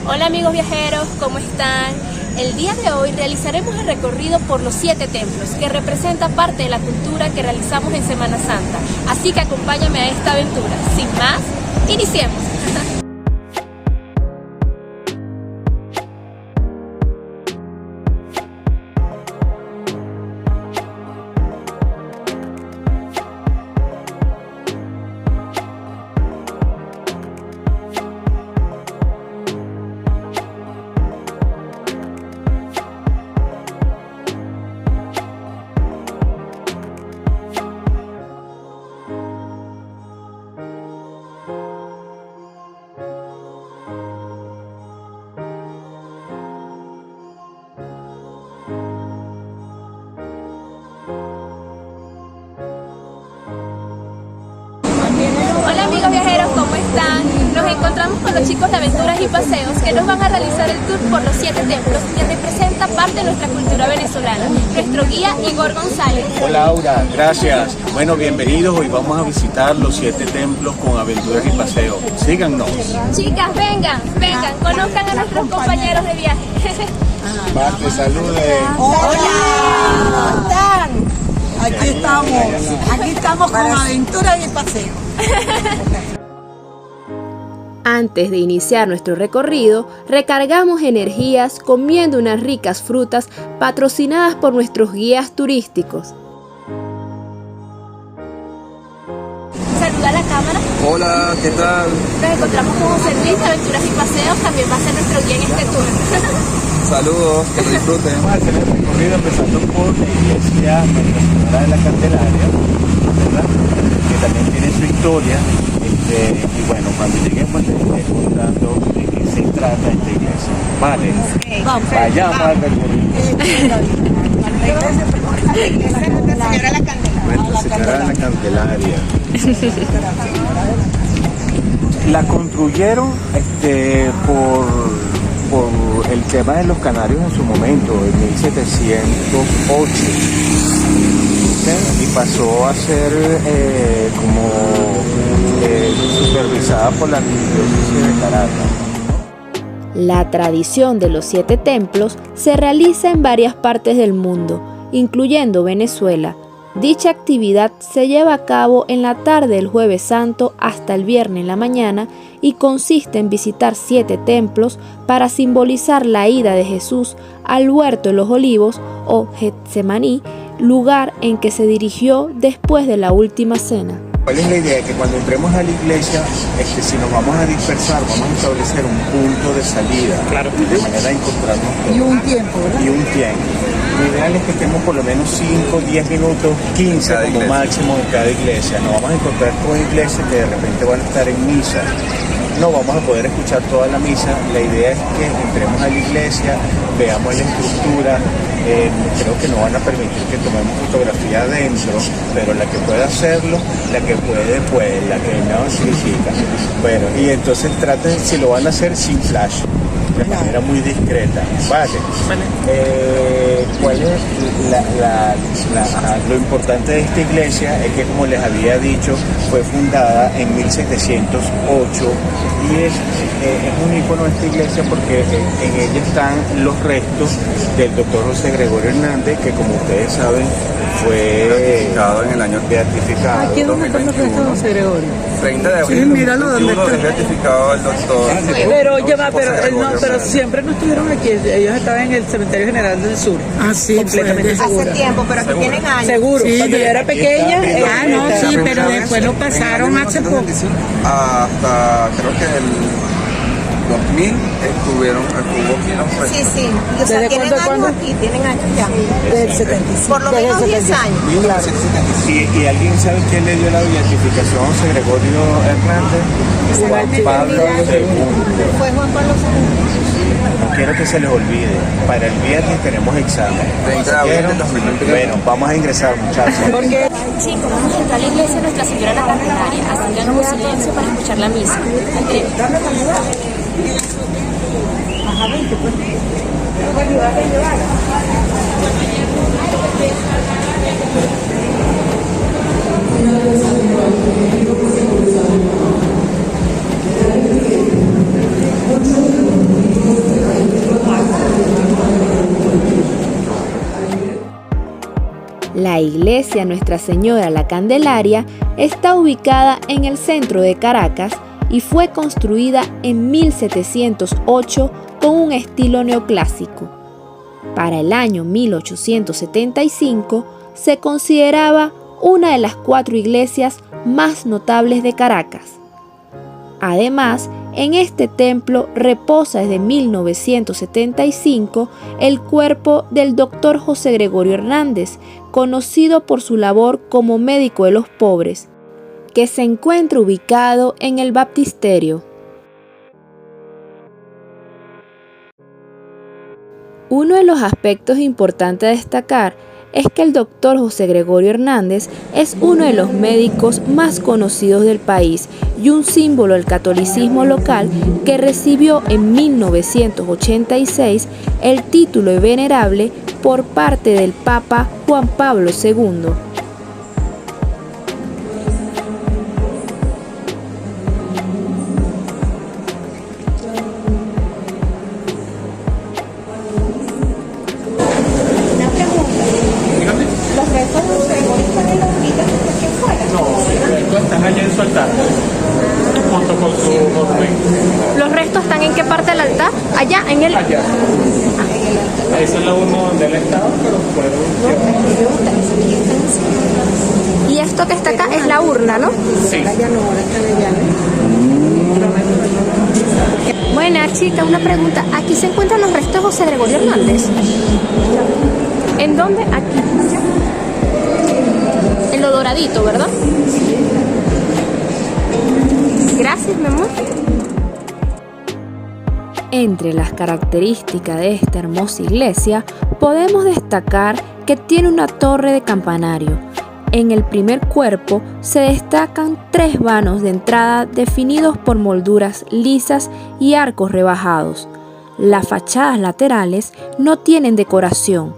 Hola amigos viajeros, ¿cómo están? El día de hoy realizaremos el recorrido por los 7 templos, que representa parte de la cultura que realizamos en Semana Santa. Así que acompáñame a esta aventura. Sin más, iniciemos. Hola amigos viajeros, ¿cómo están? Nos encontramos con los chicos de Aventuras y Paseos que nos van a realizar el tour por los 7 templos que representa parte de nuestra cultura venezolana. Nuestro guía Igor González. Hola Aura, gracias. Bueno, bienvenidos. Hoy vamos a visitar los 7 templos con Aventuras y Paseos. Síganos. Chicas, vengan, conozcan a nuestros compañeros de viaje. Marte, saluden. Hola, ¿cómo están? Aquí estamos con Aventuras y Paseos. Antes de iniciar nuestro recorrido, recargamos energías comiendo unas ricas frutas patrocinadas por nuestros guías turísticos. Saluda a la cámara. Hola, ¿qué tal? Nos encontramos con José Luis de Aventuras y Paseos, también va a ser nuestro guía en este tour. Saludos, que lo disfruten. Vamos a hacer el recorrido empezando por la iglesia Nuestra Señora de la Candelaria, ¿verdad? Que también tiene su historia. Y bueno, cuando lleguemos les estaré contando de qué se trata esta iglesia. Vale, vayamos al recorrido. Nuestra Señora de la Candelaria. Nuestra Señora de la Candelaria. La construyeron por el tema de los canarios en su momento, en 1708. Y pasó a ser supervisada por la Arquidiócesis de Caracas. La tradición de los 7 templos se realiza en varias partes del mundo, incluyendo Venezuela. Dicha actividad se lleva a cabo en la tarde del Jueves Santo hasta el viernes en la mañana y consiste en visitar 7 templos para simbolizar la ida de Jesús al huerto de los olivos o Getsemaní, lugar en que se dirigió después de la última cena. ¿Cuál es la idea? Que cuando entremos a la iglesia, si nos vamos a dispersar, vamos a establecer un punto de salida, de manera de encontrarnos todos. Y un tiempo, ¿verdad? Y un tiempo. Lo ideal es que estemos por lo menos 5, 10 minutos, 15 como iglesia. máximo en cada iglesia. Nos vamos a encontrar con iglesias que de repente van a estar en misa. No vamos a poder escuchar toda la misa. La idea es que entremos a la iglesia, veamos la estructura. Creo que no van a permitir que tomemos fotografía adentro, pero la que pueda hacerlo, la que puede, pues, la que no significa. Bueno, y entonces traten, si lo van a hacer sin flash, de manera muy discreta. Vale. ¿Cuál es lo importante de esta iglesia? Es que, como les había dicho, fue fundada en 1708 y es un ícono de esta iglesia porque en ella están los restos del doctor José Gregorio Hernández, que, como ustedes saben, fue Beatificado en el año beatificado. Aquí es donde están los restos de José Gregorio. 30 de abril Sí, míralo, ¿dónde 2021 es está? beatificado el doctor. Pero lleva, José Gregorio pero Hernández. siempre no estuvieron aquí, ellos estaban en el Cementerio General del Sur. Ah, sí, completamente fue. segura. Hace tiempo, pero aquí tienen años. Seguro, Sí, cuando yo era pequeña. no, estaba- sí, pero después lo pasaron hace poco. Hasta creo que el 2000 estuvo aquí en los Sí, sí. O ¿Desde sea, tienen cuándo, años cuándo? aquí, tienen años ya. Del 75. Por lo desde el menos 10 75. años. 1975. ¿Y alguien sabe quién le dio la beatificación a José Gregorio Hernández? Juan Pablo II. Fue Juan Pablo II. No quiero que se les olvide, para el viernes tenemos examen. 30 de abril del ¿Vieron? 2021. Bueno, vamos a ingresar, muchachos. Porque Chicos, vamos a entrar a la iglesia de Nuestra Señora de la Candelaria, así que hagamos silencio para escuchar la misa. La iglesia Nuestra Señora la Candelaria está ubicada en el centro de Caracas y fue construida en 1708 con un estilo neoclásico. Para el año 1875 se consideraba una de las 4 iglesias más notables de Caracas. Además, en este templo reposa desde 1975 el cuerpo del Dr. José Gregorio Hernández, conocido por su labor como médico de los pobres, que se encuentra ubicado en el baptisterio. Uno de los aspectos importantes a destacar es que el Dr. José Gregorio Hernández es uno de los médicos más conocidos del país y un símbolo del catolicismo local que recibió en 1986 el título de venerable por parte del Papa Juan Pablo II. Están allá en su altar, junto con su monumento. ¿Los restos están en qué parte del altar? Allá, en el... Allá. Esa es la urna donde él estaba, pero fueron... Y esto que está acá es la urna, ¿no? Sí. Buena, chica, una pregunta. ¿Aquí se encuentran los restos de José Gregorio Hernández? ¿En dónde? Aquí. En lo doradito, ¿verdad? Gracias, mi amor. Entre las características de esta hermosa iglesia, podemos destacar que tiene una torre de campanario. En el primer cuerpo se destacan 3 vanos de entrada definidos por molduras lisas y arcos rebajados. Las fachadas laterales no tienen decoración.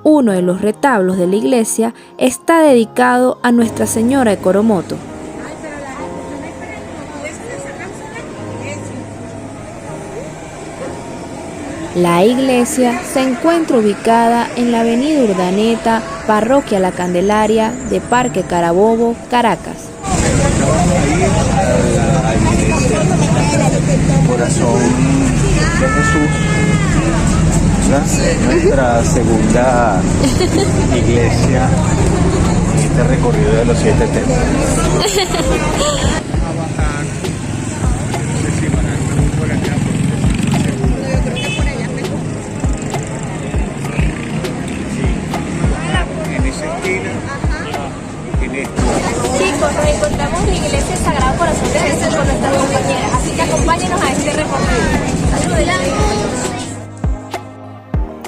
Uno de los retablos de la iglesia está dedicado a Nuestra Señora de Coromoto. La iglesia se encuentra ubicada en la avenida Urdaneta, Parroquia La Candelaria de Parque Carabobo, Caracas. Corazón de Jesús, nuestra segunda iglesia en este recorrido de los 7 templos. Chicos, nos encontramos en la iglesia del Sagrado Corazón de Jesús con nuestras compañeras, así que acompáñenos a este recorrido.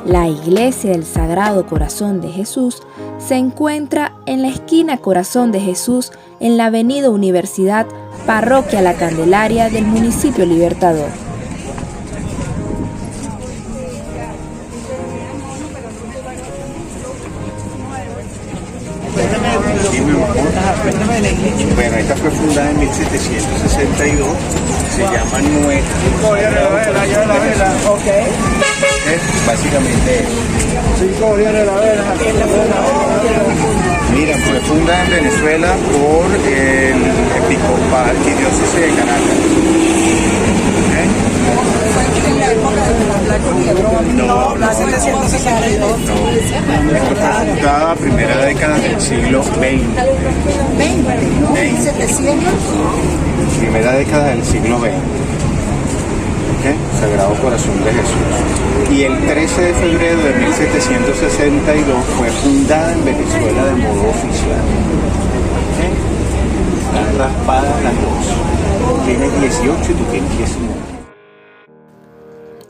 La iglesia del Sagrado Corazón de Jesús se encuentra en la esquina Corazón de Jesús en la avenida Universidad, Parroquia La Candelaria del municipio Libertador. Bueno, esta fue fundada en 1762, se llama Nuestra. Es básicamente eso. Mira, fue fundada en Venezuela por el episcopal arquidiócesis de Caracas. No, esto fue fundada a primera década del siglo XX. Primera década del siglo XX. Sagrado Corazón de Jesús. Y el 13 de febrero de 1762 fue fundada en Venezuela de modo oficial. Están raspadas las dos. Tienes 18 y tú tienes 19.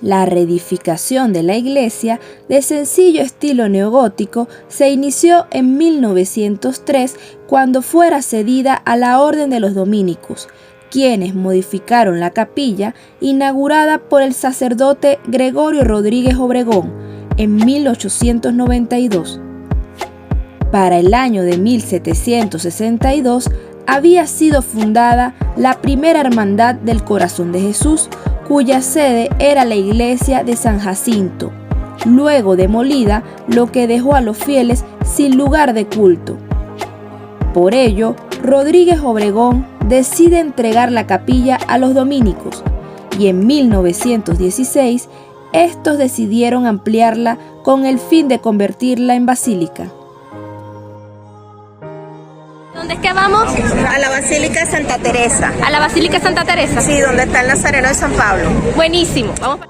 La reedificación de la iglesia, de sencillo estilo neogótico, se inició en 1903 cuando fuera cedida a la Orden de los Dominicos, quienes modificaron la capilla inaugurada por el sacerdote Gregorio Rodríguez Obregón en 1892. Para el año de 1762 había sido fundada la primera Hermandad del Corazón de Jesús, cuya sede era la iglesia de San Jacinto. luego demolida, lo que dejó a los fieles sin lugar de culto. Por ello, Rodríguez Obregón decide entregar la capilla a los dominicos y en 1916 estos decidieron ampliarla con el fin de convertirla en basílica. ¿Dónde es que vamos? A la Basílica de Santa Teresa. A la Basílica de Santa Teresa. Sí, donde está el Nazareno de San Pablo. Buenísimo. Vamos.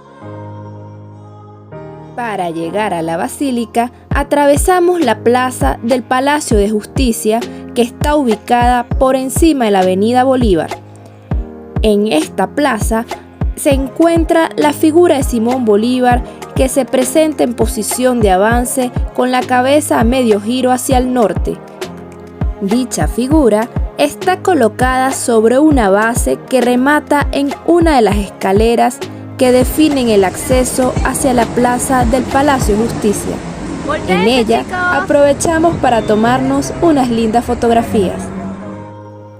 Para llegar a la basílica, atravesamos la plaza del Palacio de Justicia, que está ubicada por encima de la Avenida Bolívar. En esta plaza se encuentra la figura de Simón Bolívar, que se presenta en posición de avance con la cabeza a medio giro hacia el norte. Dicha figura está colocada sobre una base que remata en una de las escaleras que definen el acceso hacia la plaza del Palacio de Justicia. En ella aprovechamos para tomarnos unas lindas fotografías.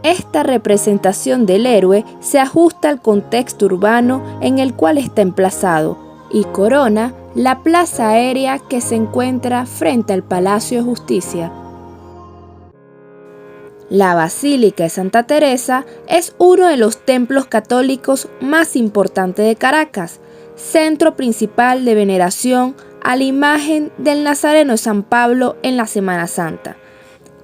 Esta representación del héroe se ajusta al contexto urbano en el cual está emplazado y corona la plaza aérea que se encuentra frente al Palacio de Justicia. La Basílica de Santa Teresa es uno de los templos católicos más importantes de Caracas, centro principal de veneración a la imagen del Nazareno de San Pablo en la Semana Santa.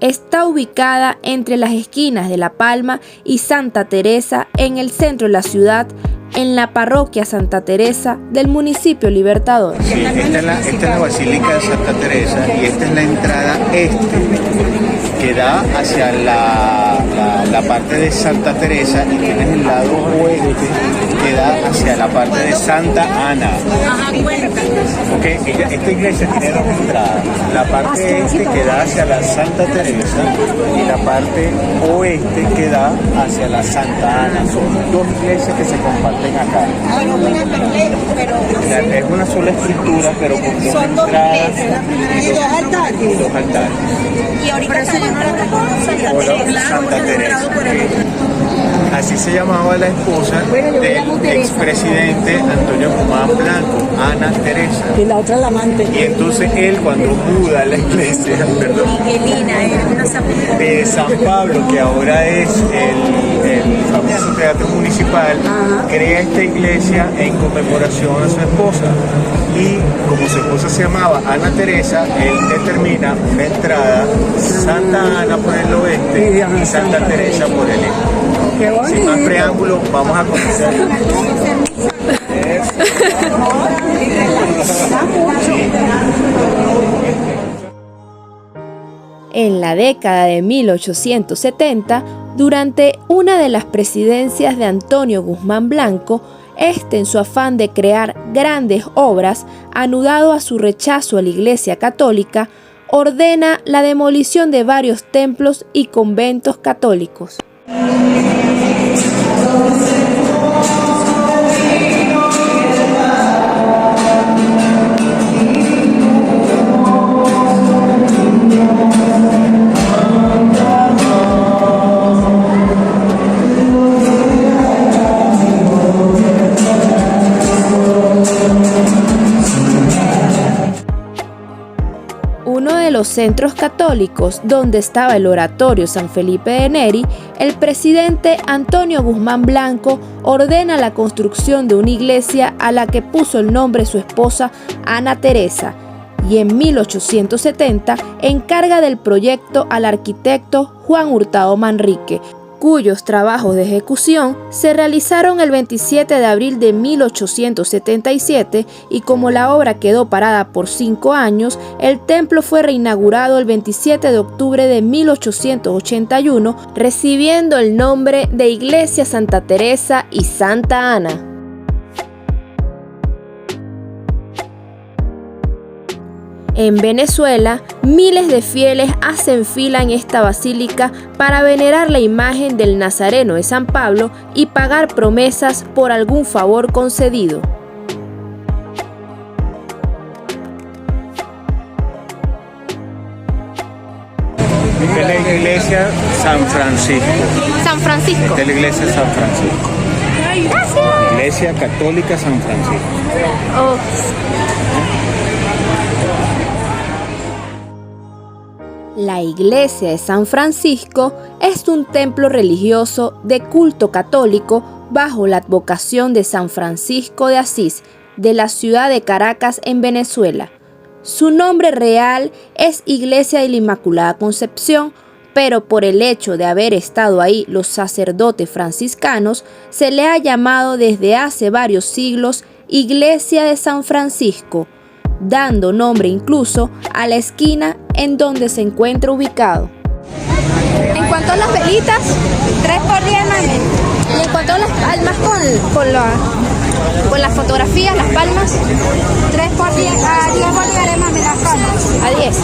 Está ubicada entre las esquinas de La Palma y Santa Teresa en el centro de la ciudad, en la parroquia Santa Teresa del municipio Libertador. Sí, esta es la Basílica de Santa Teresa y esta es la entrada que da hacia la parte de Santa Teresa y tienes el lado oeste que da hacia la parte de Santa Ana. Okay, esta iglesia tiene dos entradas, la parte este que da hacia la Santa Teresa y la parte oeste que da hacia la Santa Ana. Son dos iglesias que se comparten acá. Es una sola estructura, pero con dos entradas y dos altares. Y ahorita se llama Santa Teresa. Así se llamaba la esposa del expresidente Antonio Guzmán Blanco, Ana Teresa. Y la otra la amante. Y entonces él, cuando muda la iglesia, de San Pablo, que ahora es el famoso teatro municipal, crea esta iglesia en conmemoración a su esposa. Y como su esposa se llamaba Ana Teresa, él determina una entrada, Santa Ana por el oeste y Santa Teresa por el este. Sin más preámbulos, vamos a comenzar. En la década de 1870, durante una de las presidencias de Antonio Guzmán Blanco, en su afán de crear grandes obras, anudado a su rechazo a la Iglesia Católica, ordena la demolición de varios templos y conventos católicos. Uno de los centros católicos donde estaba el oratorio San Felipe de Neri, el presidente Antonio Guzmán Blanco ordena la construcción de una iglesia a la que puso el nombre de su esposa Ana Teresa y en 1870 encarga del proyecto al arquitecto Juan Hurtado Manrique, cuyos trabajos de ejecución se realizaron el 27 de abril de 1877 y como la obra quedó parada por 5 años, el templo fue reinaugurado el 27 de octubre de 1881, recibiendo el nombre de Iglesia Santa Teresa y Santa Ana. En Venezuela, miles de fieles hacen fila en esta basílica para venerar la imagen del Nazareno de San Pablo y pagar promesas por algún favor concedido. Esta es la iglesia San Francisco. San Francisco. Esta es la iglesia San Francisco. Iglesia Católica San Francisco. Oh. La iglesia de San Francisco es un templo religioso de culto católico bajo la advocación de San Francisco de Asís, de la ciudad de Caracas, en Venezuela. Su nombre real es Iglesia de la Inmaculada Concepción, pero por el hecho de haber estado ahí los sacerdotes franciscanos, se le ha llamado desde hace varios siglos Iglesia de San Francisco, dando nombre incluso a la esquina en donde se encuentra ubicado. En cuanto a las velitas, 3 por 10, mami. Y en cuanto a las palmas con las fotografías, las palmas, 3 por 10, a 10 bolívares, mami, las palmas. A 10.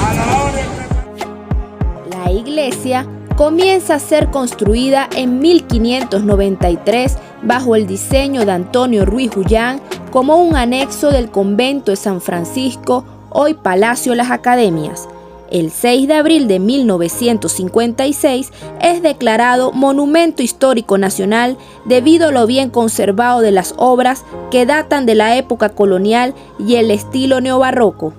La iglesia comienza a ser construida en 1593 bajo el diseño de Antonio Ruiz Jullán como un anexo del convento de San Francisco, hoy Palacio Las Academias. El 6 de abril de 1956 es declarado Monumento Histórico Nacional debido a lo bien conservado de las obras que datan de la época colonial y el estilo neobarroco.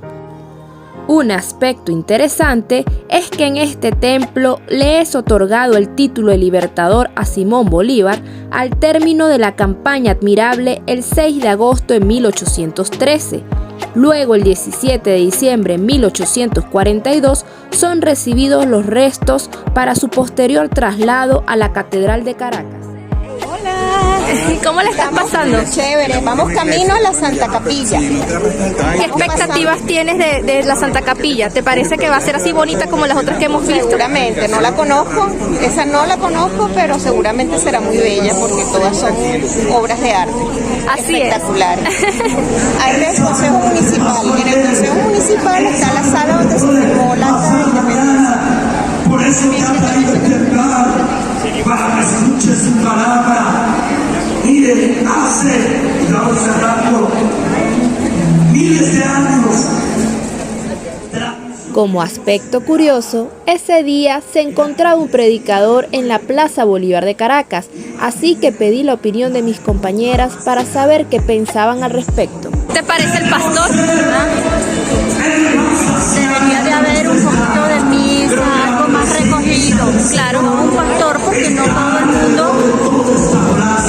Un aspecto interesante es que en este templo le es otorgado el título de Libertador a Simón Bolívar al término de la campaña admirable el 6 de agosto de 1813. Luego, el 17 de diciembre de 1842, son recibidos los restos para su posterior traslado a la Catedral de Caracas. ¿Cómo le estás pasando? Chévere, vamos camino a la Santa Capilla. ¿Qué expectativas tienes de la Santa Capilla? ¿Te parece que va a ser así bonita como las otras que hemos visto? Seguramente, no la conozco, esa no la conozco, pero seguramente será muy bella porque todas son obras de arte. Así espectaculares. Ahí es el Consejo Municipal. En el Consejo Municipal está la sala donde se firmó la acta de independencia. Por eso me encanta contemplar para que escuche su palabra. Mire, hace, y vamos cerrando, miles de años. Como aspecto curioso, ese día se encontraba un predicador en la Plaza Bolívar de Caracas, así que pedí la opinión de mis compañeras para saber qué pensaban al respecto. ¿Te parece el pastor? Debería de haber un poquito de misa, algo más recogido. Claro. No un pastor, porque no todo el mundo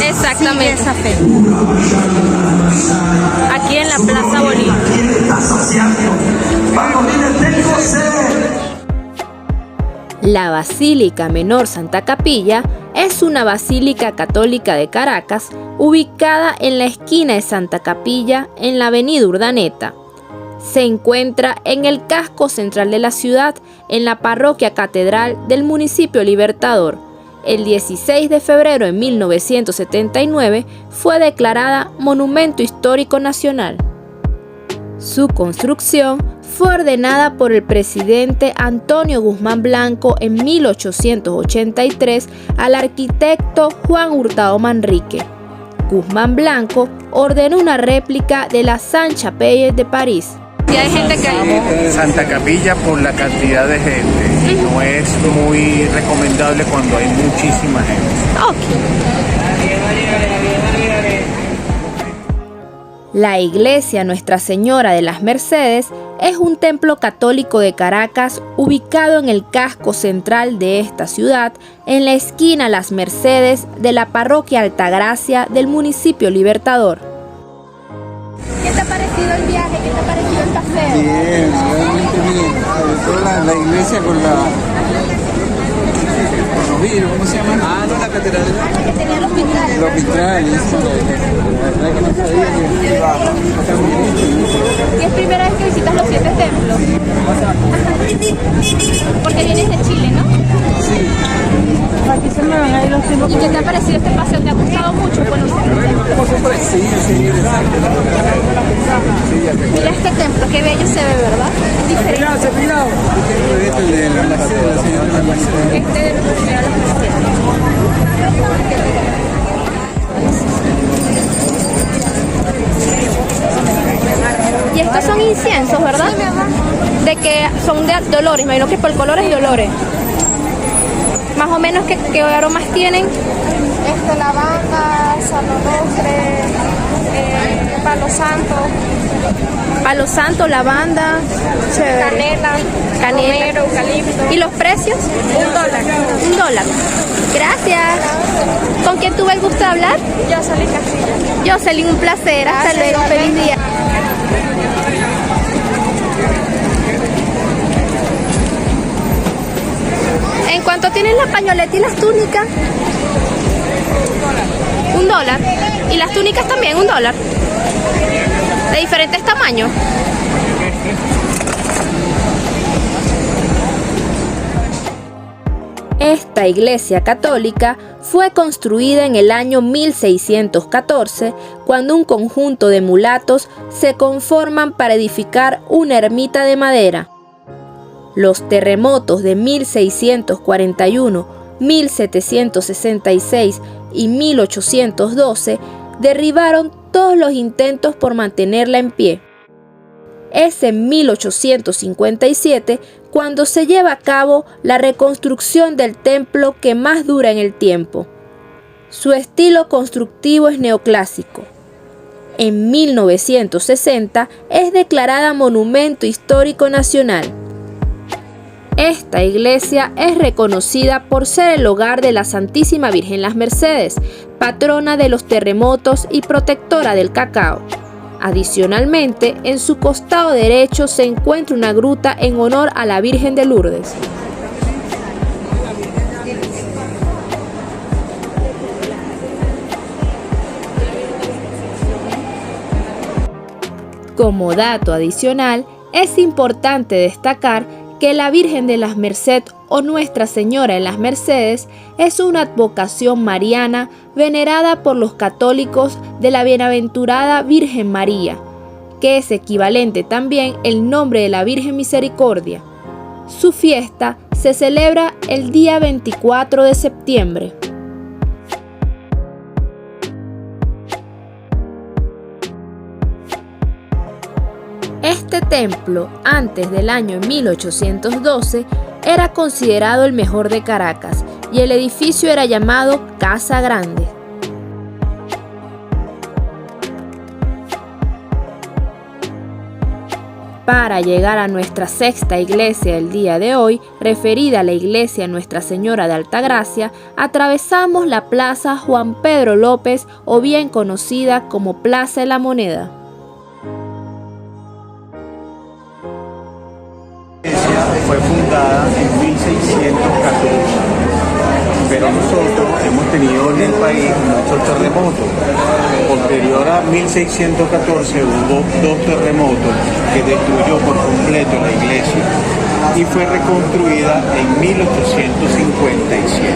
Exactamente. sigue esa fe. Aquí en la Plaza Bolívar. La Basílica Menor Santa Capilla es una basílica católica de Caracas ubicada en la esquina de Santa Capilla en la avenida Urdaneta. Se encuentra en el casco central de la ciudad, en la parroquia catedral del municipio Libertador. El 16 de febrero de 1979 fue declarada Monumento Histórico Nacional. Su construcción fue ordenada por el presidente Antonio Guzmán Blanco en 1883 al arquitecto Juan Hurtado Manrique. Guzmán Blanco ordenó una réplica de la Sainte-Chapelle de París. Si hay gente que hay. Santa Capilla por la cantidad de gente. No es muy recomendable cuando hay muchísima gente. La iglesia Nuestra Señora de las Mercedes es un templo católico de Caracas ubicado en el casco central de esta ciudad, en la esquina Las Mercedes de la parroquia Altagracia del municipio Libertador. ¿Qué te ha parecido el viaje? ¿Qué te ha parecido el paseo? Bien, realmente bien. Sobre todo la iglesia con los vidrios, ¿cómo se llama? Ah, no, la catedral. Que tenía los vitrales. Los vitrales, la verdad que no sabía que iba a estar muy bien. ¿Y es primera vez que visitas los 7 templos? Porque vienes de Chile, ¿no? Sí. Aquí se me van a ir los tiempos. ¿Y qué te ha parecido este paseo? ¿Te ha gustado mucho conocer? Sí, exacto. Sí, ya te Mira este templo, qué bello se ve, ¿verdad? Es diferente. Este es el de la Mercedes, la señora Mercedes. Este de Nuestra Señora de las Mercedes. Y estos son inciensos, ¿verdad? Sí, mi amor. De que son de olores, me imagino que por colores de olores. Más o menos, ¿qué aromas tienen? Lavanda, salonofre, palo santo, Palo santo, lavanda, chévere. canela, romero, eucalipto. ¿Y los precios? $1. $1. Gracias. ¿Con quién tuve el gusto de hablar? Jocelyn Castillo. Jocelyn, un placer. Hasta Gracias, luego. Feliz día. ¿En cuánto tienen la pañoleta y las túnicas? $1. ¿Y las túnicas también? $1. De diferentes tamaños. Esta iglesia católica fue construida en el año 1614, cuando un conjunto de mulatos se conforman para edificar una ermita de madera. Los terremotos de 1641, 1766 y 1812 derribaron todos los intentos por mantenerla en pie. Es en 1857 cuando se lleva a cabo la reconstrucción del templo que más dura en el tiempo. Su estilo constructivo es neoclásico. En 1960 es declarada Monumento Histórico Nacional. Esta iglesia es reconocida por ser el hogar de la Santísima Virgen Las Mercedes, patrona de los terremotos y protectora del cacao. Adicionalmente, en su costado derecho se encuentra una gruta en honor a la Virgen de Lourdes. Como dato adicional, es importante destacar que la Virgen de las Mercedes o Nuestra Señora de las Mercedes es una advocación mariana venerada por los católicos de la Bienaventurada Virgen María, que es equivalente también el nombre de la Virgen Misericordia. Su fiesta se celebra el día 24 de septiembre. Este templo, antes del año 1812, era considerado el mejor de Caracas y el edificio era llamado Casa Grande. Para llegar a nuestra sexta iglesia el día de hoy, referida a la iglesia Nuestra Señora de Altagracia, atravesamos la Plaza Juan Pedro López, o bien conocida como Plaza de la Moneda. Fue fundada en 1614, pero nosotros hemos tenido en el país muchos terremotos. Posterior a 1614 hubo 2 terremotos que destruyó por completo la iglesia y fue reconstruida en 1857.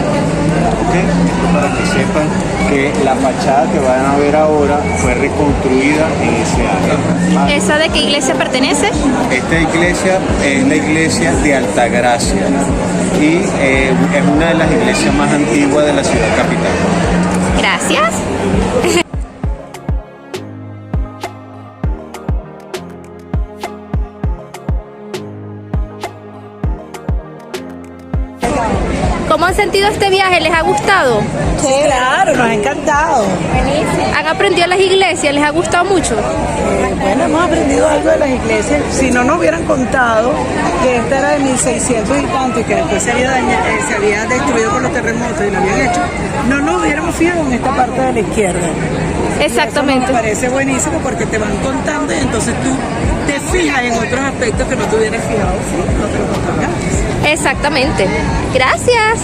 ¿Okay? Para que sepan que la fachada que van a ver ahora fue reconstruida en ese año. ¿Esa de qué iglesia pertenece? Esta iglesia es la iglesia de Altagracia y es una de las iglesias más antiguas de la ciudad capital. Gracias. ¿Cómo han sentido este viaje? ¿Les ha gustado? Sí, claro, nos ha encantado. ¿Han aprendido las iglesias? ¿Les ha gustado mucho? Bueno, hemos aprendido algo de las iglesias. Si no nos hubieran contado que esta era de 1600 y tanto y que después se había destruido por los terremotos y lo habían hecho, no nos hubiéramos fijado en esta parte de la izquierda. Exactamente. Me parece buenísimo porque te van contando y entonces tú te fijas en otros aspectos que no te hubieras fijado si no te lo contaban antes. Exactamente. Gracias.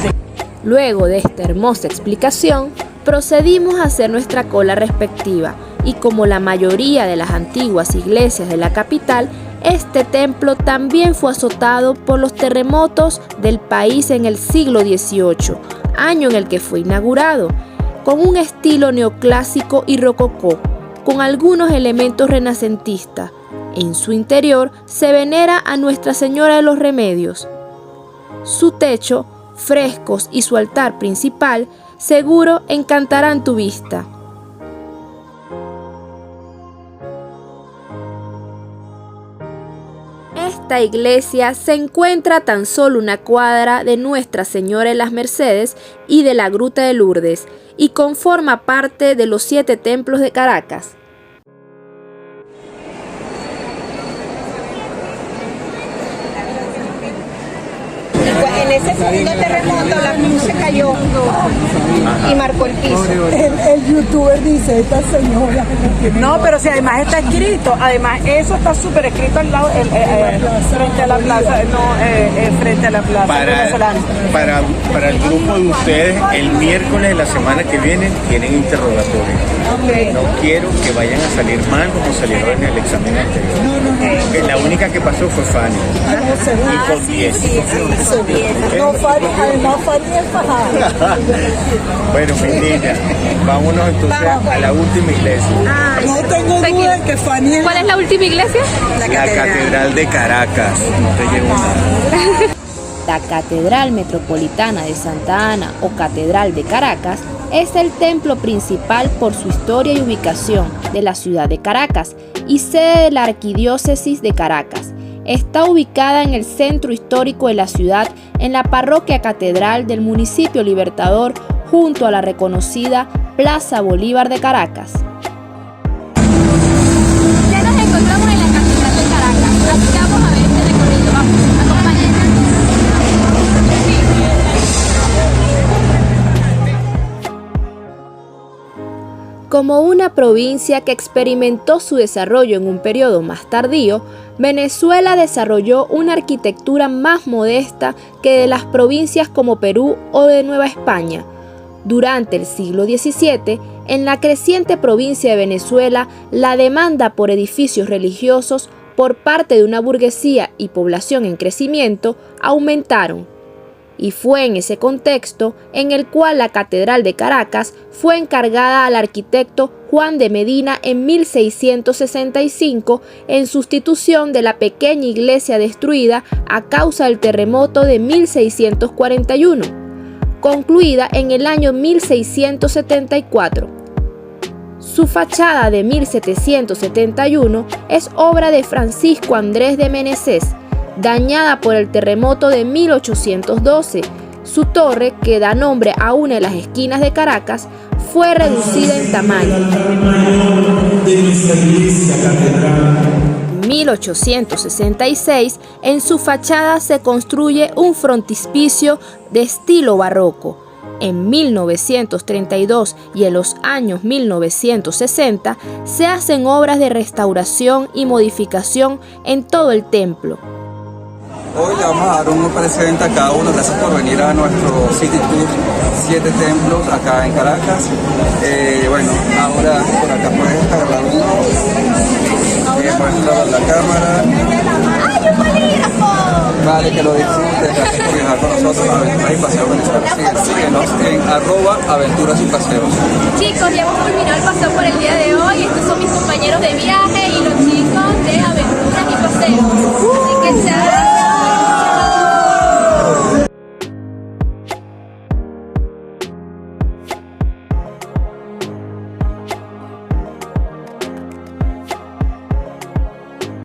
Luego de esta hermosa explicación, procedimos a hacer nuestra cola respectiva y como la mayoría de las antiguas iglesias de la capital, este templo también fue azotado por los terremotos del país en el siglo XVIII, año en el que fue inaugurado, con un estilo neoclásico y rococó, con algunos elementos renacentistas. En su interior se venera a Nuestra Señora de los Remedios. Su techo, frescos y su altar principal seguro encantarán tu vista. Esta iglesia se encuentra a tan solo una cuadra de Nuestra Señora de las Mercedes y de la Gruta de Lourdes y conforma parte de los 7 templos de Caracas. ese segundo terremoto la cruz se cayó y marcó el piso. El youtuber dice, esta señora. No, pero si además está escrito, además eso está súper escrito al lado, frente a la plaza, frente a la plaza venezolana. Para el grupo de ustedes, el miércoles de la semana que viene tienen interrogatorio. No quiero que vayan a salir mal como salieron en el examen anterior. Que la única que pasó fue Fanny. Y con 10. No, Fanny, además Fanny es fajada. Bueno, mi niña, vámonos entonces a la última iglesia. No tengo duda de que Fanny es... ¿Cuál es la última iglesia? La Catedral de Caracas. No te llevo nada. La Catedral Metropolitana de Santa Ana o Catedral de Caracas es el templo principal por su historia y ubicación de la ciudad de Caracas y sede de la Arquidiócesis de Caracas. Está ubicada en el centro histórico de la ciudad, en la parroquia Catedral del municipio Libertador, junto a la reconocida Plaza Bolívar de Caracas. Ya nos encontramos en la Catedral de Caracas, así que vamos a ver este recorrido. Vamos, acompáñenos. Como una provincia que experimentó su desarrollo en un periodo más tardío, Venezuela desarrolló una arquitectura más modesta que de las provincias como Perú o de Nueva España. Durante el siglo XVII, en la creciente provincia de Venezuela, la demanda por edificios religiosos por parte de una burguesía y población en crecimiento aumentaron. Y fue en ese contexto en el cual la Catedral de Caracas fue encargada al arquitecto Juan de Medina en 1665 en sustitución de la pequeña iglesia destruida a causa del terremoto de 1641, concluida en el año 1674. Su fachada de 1771 es obra de Francisco Andrés de Meneses, dañada por el terremoto de 1812. Su torre, que da nombre a una de las esquinas de Caracas, fue reducida en tamaño. En 1866, en su fachada se construye un frontispicio de estilo barroco. En 1932 y en los años 1960 se hacen obras de restauración y modificación en todo el templo. Hoy le vamos a dar un presente a cada uno. Gracias por venir a nuestro City Tour 7 templos acá en Caracas. Bueno, ahora por acá puedes agarrar uno. Muestra la cámara. ¡Ay, un bolígrafo! Vale, que lo disfrutes. Gracias por viajar con nosotros a Aventuras y Paseos Venezuela. Síguenos en @aventuras y paseos. Chicos, ya hemos culminado el paseo por el día de hoy. Estos son mis compañeros de viaje y los chicos